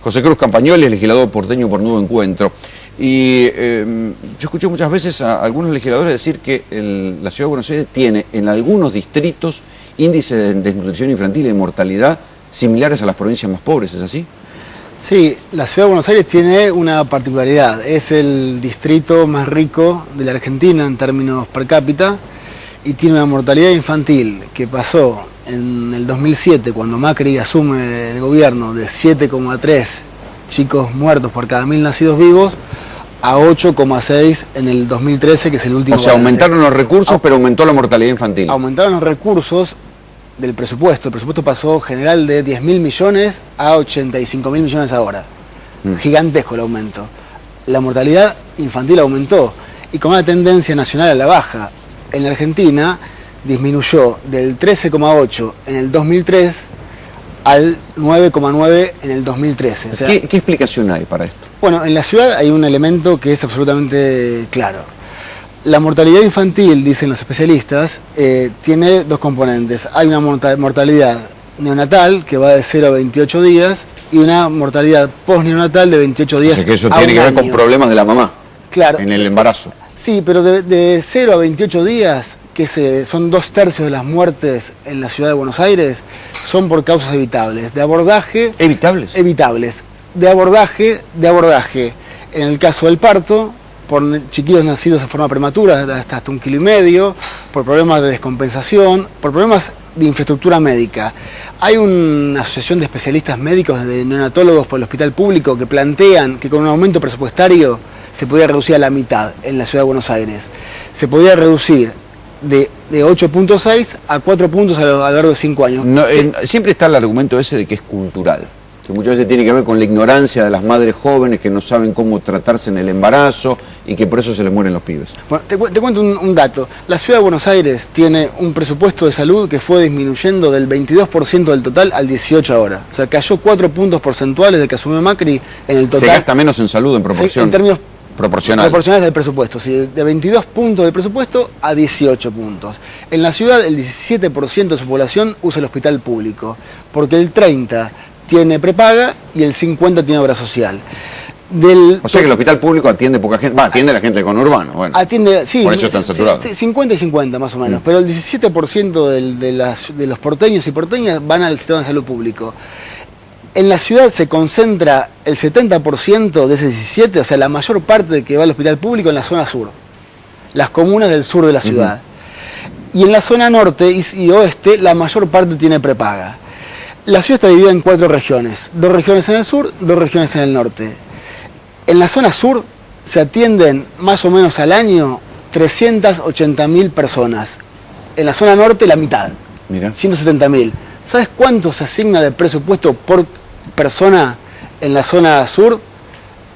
José Cruz Campagnoli, legislador porteño por Nuevo Encuentro. Y yo escuché muchas veces a algunos legisladores decir que la Ciudad de Buenos Aires tiene en algunos distritos índices de desnutrición infantil y de mortalidad similares a las provincias más pobres, ¿es así? Sí, la Ciudad de Buenos Aires tiene una particularidad. Es el distrito más rico de la Argentina en términos per cápita y tiene una mortalidad infantil que pasó en el 2007, cuando Macri asume el gobierno, de 7,3 chicos muertos por cada 1000 nacidos vivos, a 8,6 en el 2013, que es el último. O sea, aumentaron los recursos, pero aumentó la mortalidad infantil. Aumentaron los recursos del presupuesto. El presupuesto pasó general de 10.000 millones a 85.000 millones ahora. Gigantesco el aumento. La mortalidad infantil aumentó y con una tendencia nacional a la baja. En la Argentina disminuyó del 13,8 en el 2003 al 9,9 en el 2013. O sea, ¿Qué explicación hay para esto? Bueno, en la ciudad hay un elemento que es absolutamente claro. La mortalidad infantil, dicen los especialistas, tiene dos componentes. Hay una mortalidad neonatal, que va de 0 a 28 días, y una mortalidad postneonatal de 28 días. O sea que eso tiene que ver con problemas de la mamá, claro, en el embarazo. Sí, pero de 0 a 28 días, que son 2/3 de las muertes en la Ciudad de Buenos Aires, son por causas evitables. De abordaje... ¿Evitables? Evitables. De abordaje. En el caso del parto, por chiquillos nacidos de forma prematura, hasta 1,5 kilos, por problemas de descompensación, por problemas de infraestructura médica. Hay una asociación de especialistas médicos, de neonatólogos por el hospital público, que plantean que con un aumento presupuestario se podría reducir a la mitad en la Ciudad de Buenos Aires. Se podría reducir de 8,6 a 4 puntos a lo largo de 5 años. No, siempre está el argumento ese de que es cultural, que muchas veces tiene que ver con la ignorancia de las madres jóvenes que no saben cómo tratarse en el embarazo y que por eso se les mueren los pibes. Bueno, te cuento un dato. La Ciudad de Buenos Aires tiene un presupuesto de salud que fue disminuyendo del 22% del total al 18% ahora. O sea, cayó 4 puntos porcentuales de que asumió Macri en el total. Se gasta menos en salud en proporción. En términos proporcionales del presupuesto, sí, de 22 puntos del presupuesto a 18 puntos. En la ciudad el 17% de su población usa el hospital público, porque el 30% tiene prepaga y el 50% tiene obra social. O sea que el hospital público atiende poca gente, atiende a la gente del conurbano, bueno, atiende, sí, por eso están saturados. Sí, 50 y 50 más o menos, pero el 17% de los porteños y porteñas van al sistema de salud público. En la ciudad se concentra el 70% de ese 17%, o sea, la mayor parte que va al hospital público en la zona sur, las comunas del sur de la ciudad. Y en la zona norte y oeste, la mayor parte tiene prepaga. La ciudad está dividida en 4 regiones, 2 regiones en el sur, 2 regiones en el norte. En la zona sur se atienden más o menos al año 380.000 personas. En la zona norte la mitad, 170.000. ¿Sabes cuánto se asigna de presupuesto por persona en la zona sur?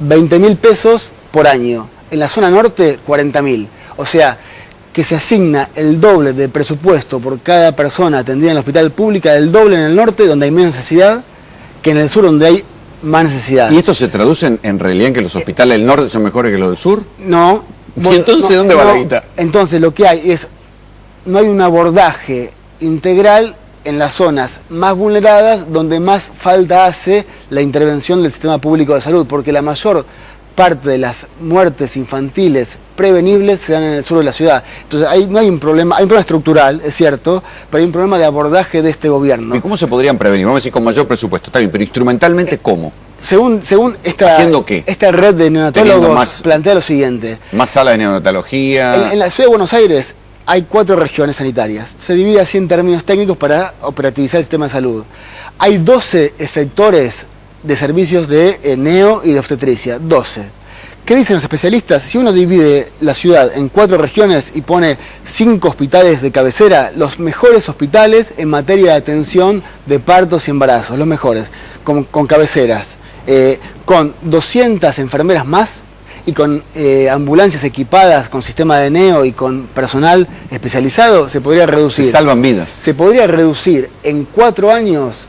20.000 pesos por año. En la zona norte, 40.000. O sea, que se asigna el doble de presupuesto por cada persona atendida en el hospital público, el doble en el norte, donde hay menos necesidad, que en el sur, donde hay más necesidad. ¿Y esto se traduce en realidad en que los hospitales del norte son mejores que los del sur? No. ¿Y entonces dónde va la guita? Entonces lo que hay es, no hay un abordaje integral en las zonas más vulneradas, donde más falta hace la intervención del sistema público de salud, porque la mayor parte de las muertes infantiles prevenibles se dan en el sur de la ciudad. Entonces ahí no hay un problema, hay un problema estructural, es cierto, pero hay un problema de abordaje de este gobierno. ¿Y cómo se podrían prevenir? Vamos a decir con mayor presupuesto, está bien, pero instrumentalmente, ¿cómo? Según ¿Haciendo qué? Esta red de neonatólogos plantea lo siguiente. ¿Más salas de neonatología? En la Ciudad de Buenos Aires hay 4 regiones sanitarias. Se divide así en términos técnicos para operativizar el sistema de salud. Hay 12 efectores de servicios de neo y de obstetricia. 12. ¿Qué dicen los especialistas? Si uno divide la ciudad en 4 regiones y pone 5 hospitales de cabecera, los mejores hospitales en materia de atención de partos y embarazos, los mejores, con cabeceras, con 200 enfermeras más, y con ambulancias equipadas con sistema de neo y con personal especializado, se podría reducir. Se salvan vidas. Se podría reducir en 4 años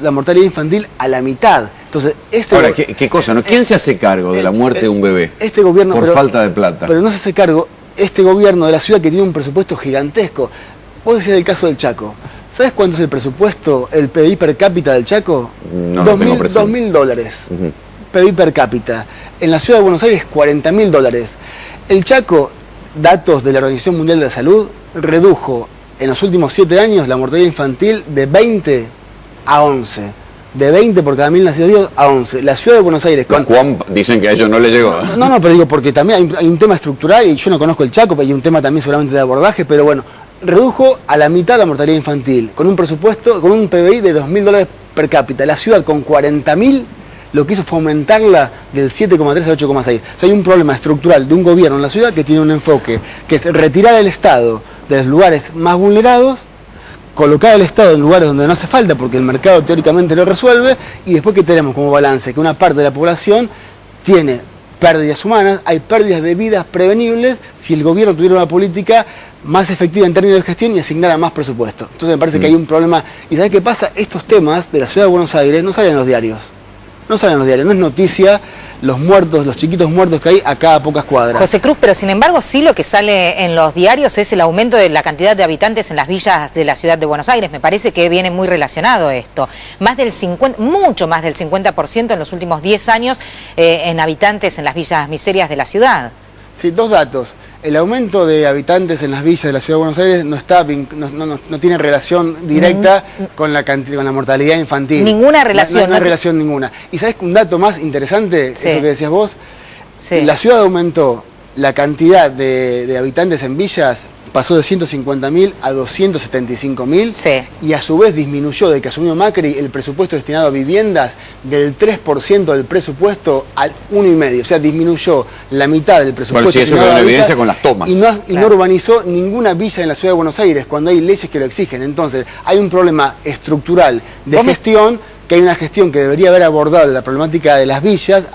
la mortalidad infantil a la mitad. Entonces, ahora, ¿qué cosa? ¿No? ¿Quién se hace cargo de la muerte de un bebé? Este gobierno, por falta de plata. Pero no se hace cargo este gobierno de la ciudad, que tiene un presupuesto gigantesco. Vos decías del caso del Chaco. ¿Sabes cuánto es el presupuesto, el PBI per cápita del Chaco? No lo tengo presente. $2.000. PBI per cápita. En la ciudad de Buenos Aires, $40.000. El Chaco, datos de la Organización Mundial de la Salud, redujo en los últimos 7 años la mortalidad infantil de 20 a 11. De 20 por cada 1.000 nacidos vivos a 11. La ciudad de Buenos Aires... Juan dicen que a ellos no les llegó. No, pero digo, porque también hay un tema estructural, y yo no conozco el Chaco, pero hay un tema también seguramente de abordaje, pero bueno, redujo a la mitad la mortalidad infantil, con un presupuesto, con un PBI de $2.000 per cápita. La ciudad con 40.000 lo que hizo fue aumentarla del 7,3 al 8,6. O sea, hay un problema estructural de un gobierno en la ciudad que tiene un enfoque, que es retirar al Estado de los lugares más vulnerados, colocar al Estado en lugares donde no hace falta porque el mercado teóricamente lo resuelve, y después que tenemos como balance que una parte de la población tiene pérdidas humanas, hay pérdidas de vidas prevenibles si el gobierno tuviera una política más efectiva en términos de gestión y asignara más presupuesto. Entonces me parece que hay un problema. ¿Y sabes qué pasa? Estos temas de la ciudad de Buenos Aires no salen en los diarios. No salen en los diarios, no es noticia los muertos, los chiquitos muertos que hay a cada pocas cuadras. José Cruz, pero sin embargo sí lo que sale en los diarios es el aumento de la cantidad de habitantes en las villas de la ciudad de Buenos Aires. Me parece que viene muy relacionado esto. Mucho más del 50% en los últimos 10 años en habitantes en las villas miserias de la ciudad. Sí, 2 datos. El aumento de habitantes en las villas de la ciudad de Buenos Aires no tiene relación directa con la mortalidad infantil. Ninguna relación. No hay relación ninguna. Y ¿sabes un dato más interesante? Sí. Eso que decías vos. Sí. La ciudad aumentó la cantidad de habitantes en villas, pasó de 150.000 a 275.000, sí, y a su vez disminuyó, desde que asumió Macri, el presupuesto destinado a viviendas del 3% del presupuesto al 1,5%. O sea, disminuyó la mitad del presupuesto. Bueno, sí, eso quedó en evidencia con las tomas. Y no urbanizó ninguna villa en la ciudad de Buenos Aires cuando hay leyes que lo exigen. Entonces, hay un problema estructural de gestión, que hay una gestión que debería haber abordado la problemática de las villas,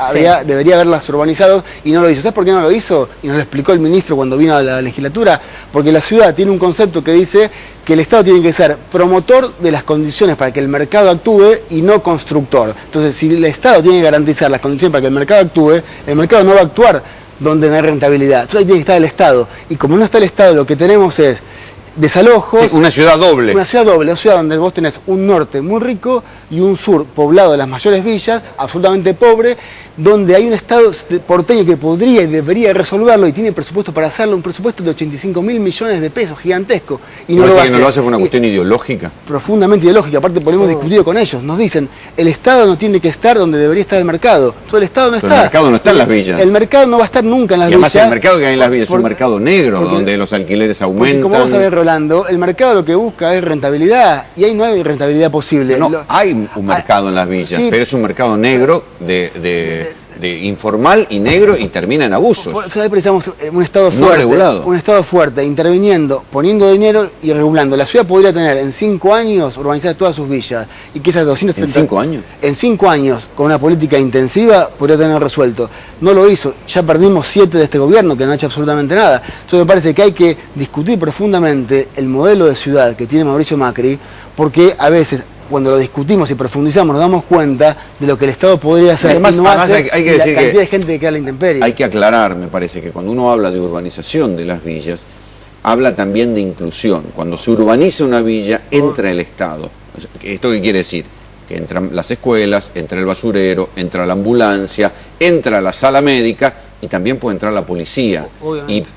debería haberlas urbanizado y no lo hizo. ¿Sabes por qué no lo hizo? Y nos lo explicó el ministro cuando vino a la legislatura. Porque la ciudad tiene un concepto que dice que el Estado tiene que ser promotor de las condiciones para que el mercado actúe y no constructor. Entonces, si el Estado tiene que garantizar las condiciones para que el mercado actúe, el mercado no va a actuar donde no hay rentabilidad. Entonces ahí tiene que estar el Estado. Y como no está el Estado, lo que tenemos es desalojos. Sí, una ciudad doble. Una ciudad donde vos tenés un norte muy rico y un sur poblado de las mayores villas, absolutamente pobre, donde hay un Estado porteño que podría y debería resolverlo y tiene presupuesto para hacerlo, un presupuesto de 85.000 millones de pesos, gigantesco. Y no lo hace por una cuestión ideológica. Profundamente ideológica, aparte hemos discutido con ellos, nos dicen, el Estado no tiene que estar donde debería estar el mercado. Entonces el Estado no está. El mercado no está en las villas. El mercado no va a estar nunca en las villas. Y además el mercado que hay en las villas es un mercado negro, donde los alquileres aumentan. Como vos sabés, Rolando, el mercado lo que busca es rentabilidad, y ahí no hay rentabilidad posible. Hay un mercado en las villas, sí, pero es un mercado negro de informal y negro y termina en abusos. Por eso precisamos un Estado fuerte, no regulado. Un Estado fuerte, interviniendo, poniendo dinero y regulando. La ciudad podría tener en 5 años urbanizadas todas sus villas, y que esas 270... ¿En 5 años? En 5 años, con una política intensiva, podría tener resuelto. No lo hizo. Ya perdimos 7 de este gobierno, que no ha hecho absolutamente nada. Entonces me parece que hay que discutir profundamente el modelo de ciudad que tiene Mauricio Macri, porque a veces, cuando lo discutimos y profundizamos, nos damos cuenta de lo que el Estado podría hacer. Además, y no hace, hay que decir la cantidad de gente que queda a la intemperie. Hay que aclarar, me parece, que cuando uno habla de urbanización de las villas, habla también de inclusión. Cuando se urbaniza una villa, entra el Estado. ¿Esto qué quiere decir? Que entran las escuelas, entra el basurero, entra la ambulancia, entra la sala médica y también puede entrar la policía. Obviamente.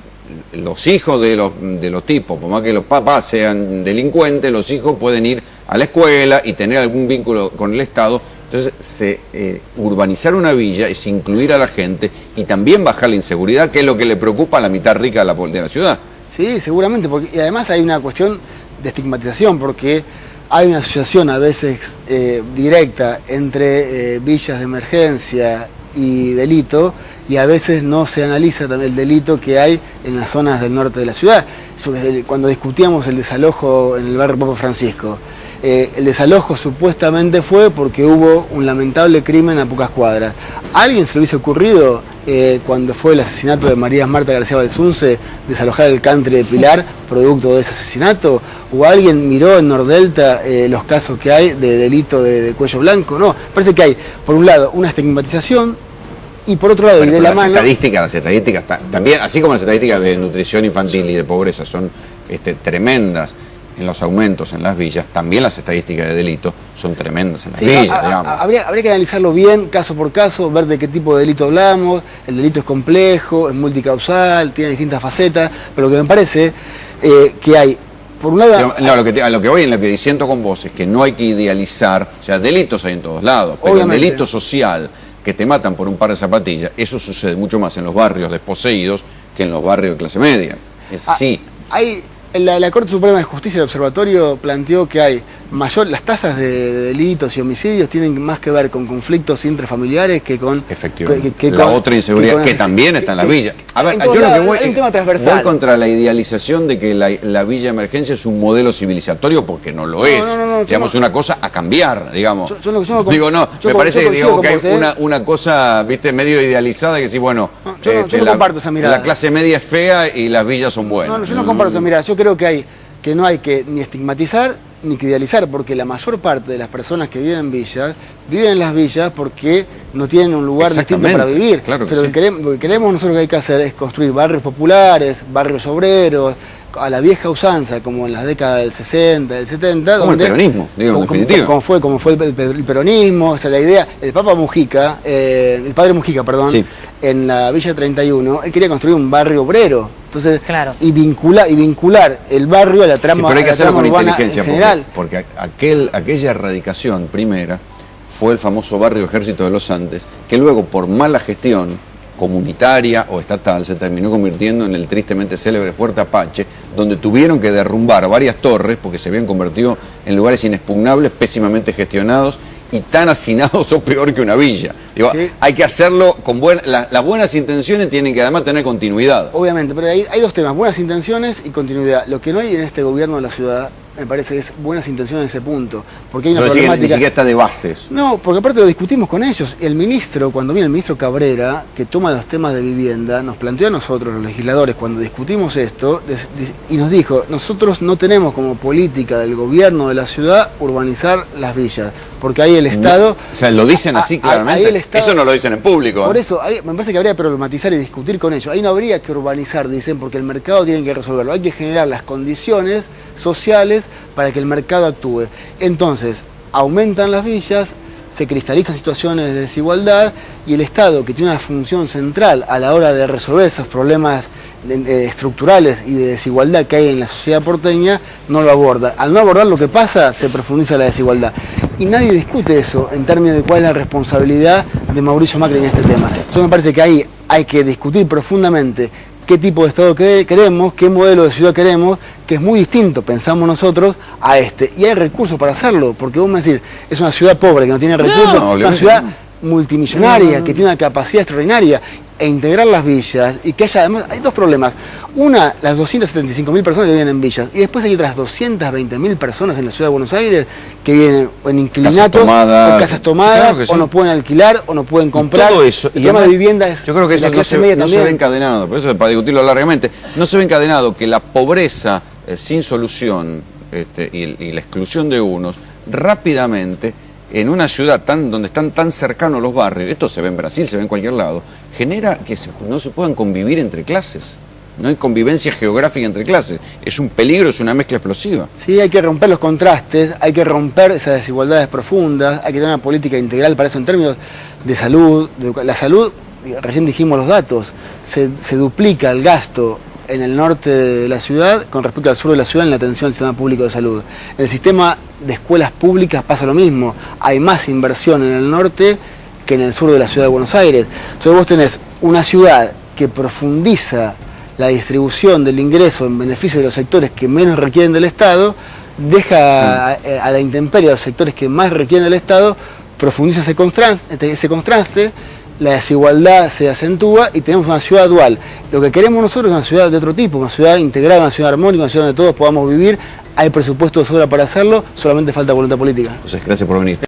Y los hijos de los tipos, por más que los papás sean delincuentes, los hijos pueden ir a la escuela y tener algún vínculo con el Estado. Entonces, urbanizar una villa es incluir a la gente y también bajar la inseguridad, que es lo que le preocupa a la mitad rica de la ciudad. Sí, seguramente, y además hay una cuestión de estigmatización, porque hay una asociación a veces directa entre villas de emergencia y delito, y a veces no se analiza también el delito que hay en las zonas del norte de la ciudad. Cuando discutíamos el desalojo en el barrio Papa Francisco, el desalojo supuestamente fue porque hubo un lamentable crimen a pocas cuadras. ¿A alguien se le hubiese ocurrido, cuando fue el asesinato de María Marta García Balsunce, desalojar el country de Pilar producto de ese asesinato? ¿O alguien miró en Nordelta los casos que hay de delito de cuello blanco? No, parece que hay, por un lado, una estigmatización, y por otro lado, y de la mano... Las estadísticas también, así como las estadísticas de nutrición infantil y de pobreza son tremendas, en los aumentos en las villas, también las estadísticas de delito son tremendas en las Sí, villas, digamos. habría que analizarlo bien, caso por caso, ver de qué tipo de delito hablamos. El delito es complejo, es multicausal, tiene distintas facetas, pero lo que me parece que hay, por un lado... No, a lo que voy, en lo que disiento con vos, es que no hay que idealizar, o sea, delitos hay en todos lados, pero Obviamente. el delito social, que te matan por un par de zapatillas, eso sucede mucho más en los barrios desposeídos que en los barrios de clase media. Es así. La Corte Suprema de Justicia del Observatorio planteó que hay las tasas de delitos y homicidios tienen más que ver con conflictos intrafamiliares que con... Efectivamente. La otra inseguridad, que también está en las villas. A ver, yo lo que voy, un tema transversal. voy contra la idealización de que la villa de emergencia es un modelo civilizatorio, porque no lo es. Digamos, una cosa a cambiar, digamos. Me parece que hay una cosa, viste, medio idealizada, que sí, bueno, yo no comparto esa mirada. La clase media es fea y las villas son buenas. No, yo no comparto esa mirada. Yo creo que no hay que ni estigmatizar ni que idealizar, porque la mayor parte de las personas que viven en villas, viven en las villas porque no tienen un lugar distinto para vivir. Claro que lo que queremos nosotros que hay que hacer es construir barrios populares, barrios obreros, a la vieja usanza, como en las décadas del 60, del 70. Como el peronismo, digo, en definitiva. Como fue el peronismo, o sea, la idea, el padre Mujica, sí, en la Villa 31, él quería construir un barrio obrero. Entonces, claro. y vincular el barrio a la trama, pero hay que hacerlo con inteligencia, en general. porque aquella erradicación primera fue el famoso barrio Ejército de los Andes, que luego por mala gestión comunitaria o estatal se terminó convirtiendo en el tristemente célebre Fuerte Apache, donde tuvieron que derrumbar varias torres porque se habían convertido en lugares inexpugnables, pésimamente gestionados y tan hacinados o peor que una villa. Digo, sí, hay que hacerlo con las buenas intenciones tienen que además tener continuidad. Obviamente, pero hay dos temas, buenas intenciones y continuidad. Lo que no hay en este gobierno de la ciudad, me parece que es buenas intenciones en ese punto. Porque hay una problemática. Ni siquiera está de bases. No, porque aparte lo discutimos con ellos. El ministro, cuando viene el ministro Cabrera, que toma los temas de vivienda, nos planteó a nosotros, los legisladores, cuando discutimos esto, y nos dijo, nosotros no tenemos como política del gobierno de la ciudad urbanizar las villas, porque ahí el Estado... O sea, lo dicen así claramente. Ahí Estado, eso no lo dicen en público. Por eso, me parece que habría que problematizar y discutir con ellos. Ahí no habría que urbanizar, dicen, porque el mercado tiene que resolverlo. Hay que generar las condiciones sociales para que el mercado actúe. Entonces, aumentan las villas, se cristalizan situaciones de desigualdad y el Estado, que tiene una función central a la hora de resolver esos problemas estructurales y de desigualdad que hay en la sociedad porteña, no lo aborda. Al no abordar lo que pasa, se profundiza la desigualdad. Y nadie discute eso en términos de cuál es la responsabilidad de Mauricio Macri en este tema. Entonces me parece que ahí hay que discutir profundamente qué tipo de Estado queremos, qué modelo de ciudad queremos, que es muy distinto, pensamos nosotros, a este. Y hay recursos para hacerlo, porque vos me decís, es una ciudad pobre que no tiene recursos, es una ciudad multimillonaria, que tiene una capacidad extraordinaria, e integrar las villas, y que haya, además, hay dos problemas. Una, las 275.000 personas que viven en villas, y después hay otras 220.000 personas en la ciudad de Buenos Aires que viven en inclinatos, o casas tomadas, sí, o no pueden alquilar, o no pueden comprar. Y todo eso, el tema de vivienda es... Yo creo que eso no se ve encadenado, por eso para discutirlo largamente, no se ve encadenado que la pobreza sin solución y la exclusión de unos, rápidamente, en una ciudad donde están tan cercanos los barrios, esto se ve en Brasil, se ve en cualquier lado, genera que no se puedan convivir entre clases. No hay convivencia geográfica entre clases. Es un peligro, es una mezcla explosiva. Sí, hay que romper los contrastes, hay que romper esas desigualdades profundas, hay que tener una política integral para eso en términos de salud. La salud, recién dijimos los datos, se duplica el gasto en el norte de la ciudad con respecto al sur de la ciudad en la atención al sistema público de salud. En el sistema de escuelas públicas pasa lo mismo. Hay más inversión en el norte que en el sur de la ciudad de Buenos Aires. Entonces vos tenés una ciudad que profundiza la distribución del ingreso en beneficio de los sectores que menos requieren del Estado, deja a la intemperie a los sectores que más requieren del Estado, profundiza ese contraste, la desigualdad se acentúa y tenemos una ciudad dual. Lo que queremos nosotros es una ciudad de otro tipo, una ciudad integrada, una ciudad armónica, una ciudad donde todos podamos vivir. Hay presupuesto de sobra para hacerlo, solamente falta voluntad política. Entonces, gracias por venir.